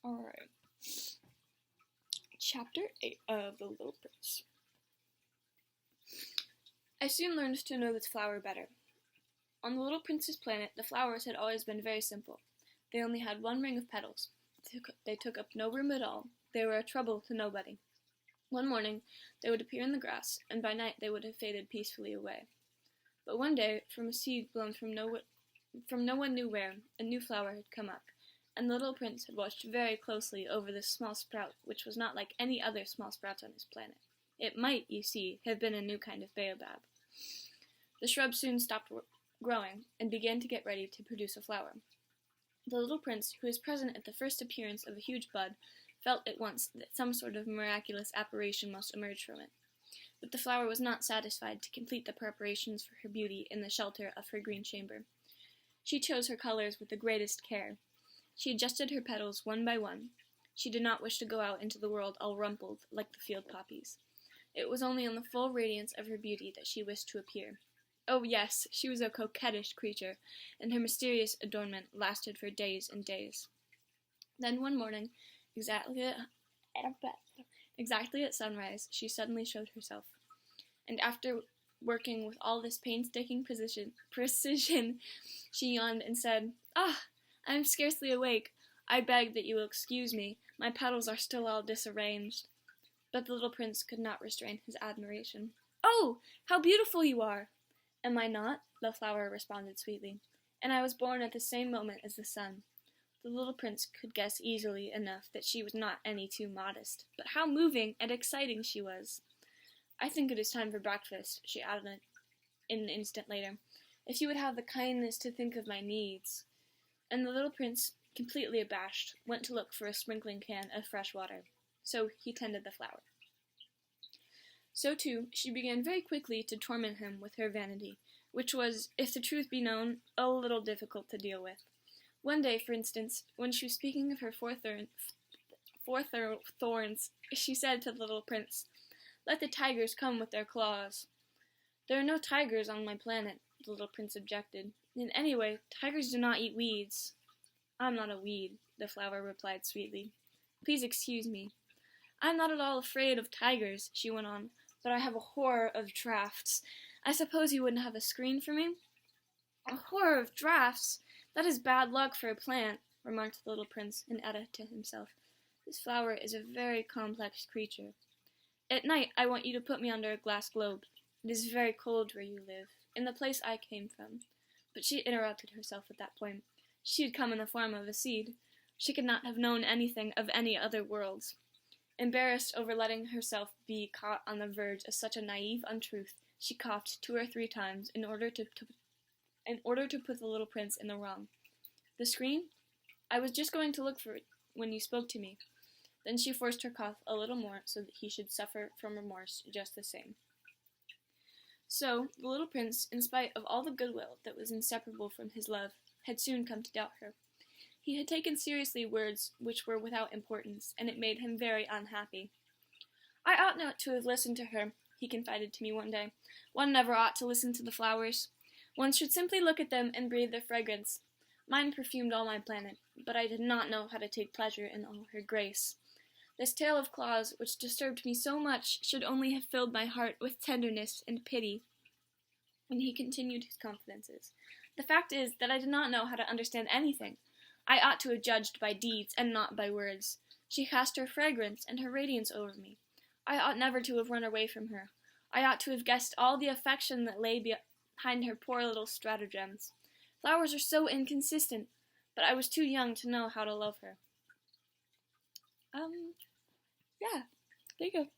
Alright. Chapter 8 of The Little Prince. I soon learned to know this flower better. On the Little Prince's planet, the flowers had always been very simple. They only had one ring of petals. They took up no room at all. They were a trouble to nobody. One morning, they would appear in the grass, and by night they would have faded peacefully away. But one day, from a seed blown from no one knew where, a new flower had come up, and the little prince had watched very closely over this small sprout, which was not like any other small sprouts on his planet. It might, you see, have been a new kind of baobab. The shrub soon stopped growing, and began to get ready to produce a flower. The little prince, who was present at the first appearance of a huge bud, felt at once that some sort of miraculous apparition must emerge from it. But the flower was not satisfied to complete the preparations for her beauty in the shelter of her green chamber. She chose her colors with the greatest care. She adjusted her petals one by one. She did not wish to go out into the world all rumpled like the field poppies. It was only in the full radiance of her beauty that she wished to appear. Oh yes, she was a coquettish creature, and her mysterious adornment lasted for days and days. Then one morning, exactly at sunrise, she suddenly showed herself. And after working with all this painstaking precision, she yawned and said, "Ah, I am scarcely awake. I beg that you will excuse me. My petals are still all disarranged." But the little prince could not restrain his admiration. "Oh, how beautiful you are!" "Am I not?" the flower responded sweetly. "And I was born at the same moment as the sun." The little prince could guess easily enough that she was not any too modest, but how moving and exciting she was! "I think it is time for breakfast," she added an instant later. "If you would have the kindness to think of my needs." And the little prince, completely abashed, went to look for a sprinkling can of fresh water. So he tended the flower. So, too, she began very quickly to torment him with her vanity, which was, if the truth be known, a little difficult to deal with. One day, for instance, when she was speaking of her four thorns, she said to the little prince, "Let the tigers come with their claws." "There are no tigers on my planet," the little prince objected. "And anyway, tigers do not eat weeds." "I'm not a weed," the flower replied sweetly. "Please excuse me." "I'm not at all afraid of tigers," she went on, "but I have a horror of drafts. I suppose you wouldn't have a screen for me?" "A horror of drafts? That is bad luck for a plant," remarked the little prince, and added to himself, "This flower is a very complex creature. At night I want you to put me under a glass globe. It is very cold where you live, in the place I came from." But she interrupted herself at that point. She had come in the form of a seed. She could not have known anything of any other worlds. Embarrassed over letting herself be caught on the verge of such a naive untruth, she coughed 2 or 3 times in order to put the little prince in the wrong. "The screen? I was just going to look for it when you spoke to me." Then she forced her cough a little more so that he should suffer from remorse just the same. So, the little prince, in spite of all the goodwill that was inseparable from his love, had soon come to doubt her. He had taken seriously words which were without importance, and it made him very unhappy. "I ought not to have listened to her," he confided to me one day. "One never ought to listen to the flowers. One should simply look at them and breathe their fragrance. Mine perfumed all my planet, but I did not know how to take pleasure in all her grace. This tale of claws, which disturbed me so much, should only have filled my heart with tenderness and pity." And he continued his confidences. "The fact is that I did not know how to understand anything. I ought to have judged by deeds and not by words. She cast her fragrance and her radiance over me. I ought never to have run away from her. I ought to have guessed all the affection that lay behind her poor little stratagems. Flowers are so inconsistent, but I was too young to know how to love her." Yeah, there you go.